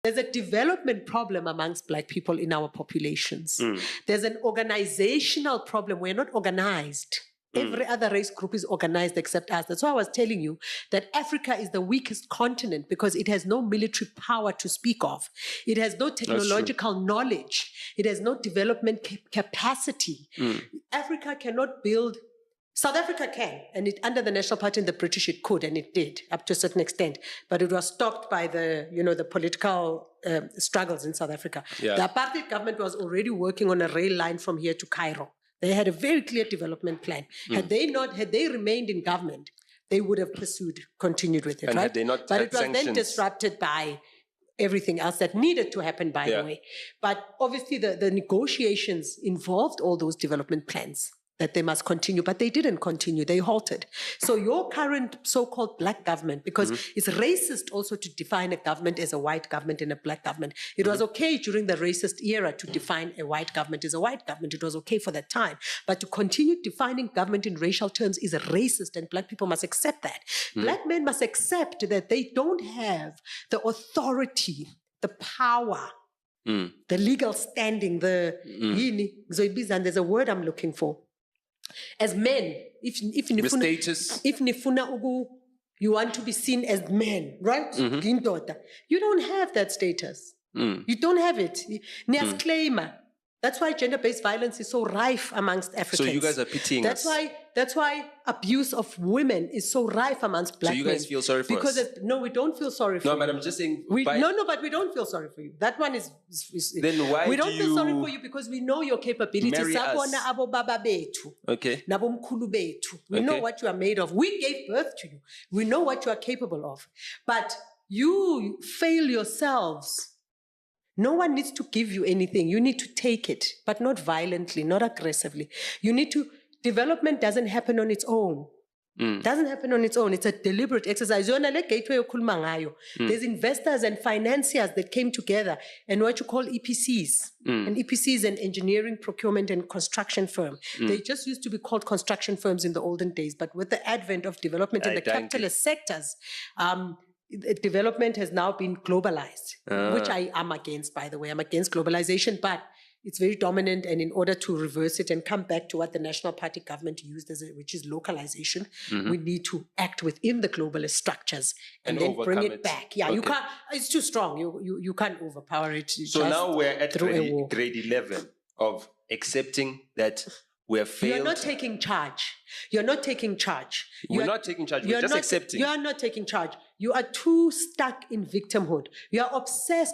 There's a development problem amongst Black people in our populations. There's an organizational problem. We're not organized. Every other race group is organized except us. That's why I was telling you that Africa is the weakest continent because it has no military power to speak of. It has no technological knowledge. It has no development capacity. Africa cannot build. South Africa can, and under the National Party and the British it could, and it did up to a certain extent, but it was stopped by the political struggles in South Africa. Yeah. The apartheid government was already working on a rail line from here to Cairo. They had a very clear development plan. Had they remained in government, they would have continued with it, and right? Had they not but had it was sanctions. Then disrupted by everything else that needed to happen, by the way. But obviously the negotiations involved all those development plans that they must continue, but they didn't continue, they halted. So your current so-called Black government, because it's racist also to define a government as a white government and a Black government. It was okay during the racist era to define a white government as a white government. It was okay for that time. But to continue defining government in racial terms is racist, and Black people must accept that. Black men must accept that they don't have the authority, the power, the legal standing, and there's a word I'm looking for. As men, if you want to be seen as men, right? You don't have that status. You don't have it. That's why gender-based violence is so rife amongst Africans. So you guys are pitying us. That's why abuse of women is so rife amongst Black men. So you guys feel sorry for us? No, we don't feel sorry for you. No, but I'm just saying... but we don't feel sorry for you. That one is... Then why we don't feel sorry for you because we know your capabilities. Marry us? Okay. We know what you are made of. We gave birth to you. We know what you are capable of. But you fail yourselves. No one needs to give you anything. You need to take it, but not violently, not aggressively. Development doesn't happen on its own. Doesn't happen on its own. It's a deliberate exercise. There's investors and financiers that came together and what you call EPCs. And EPC is an engineering, procurement, and construction firm. They just used to be called construction firms in the olden days, but with the advent of development in the capitalist sectors, development has now been globalized, which I am against, by the way. I'm against globalization, but it's very dominant, and in order to reverse it and come back to what the National Party government used, which is localization, we need to act within the globalist structures and then bring it back. Yeah, you can't, it's too strong. You can't overpower it. So now we're at grade 11 of accepting that we have failed. You're not taking charge. You're not taking charge. We're not taking charge. We're just accepting. You are not taking charge. You are too stuck in victimhood. You are obsessed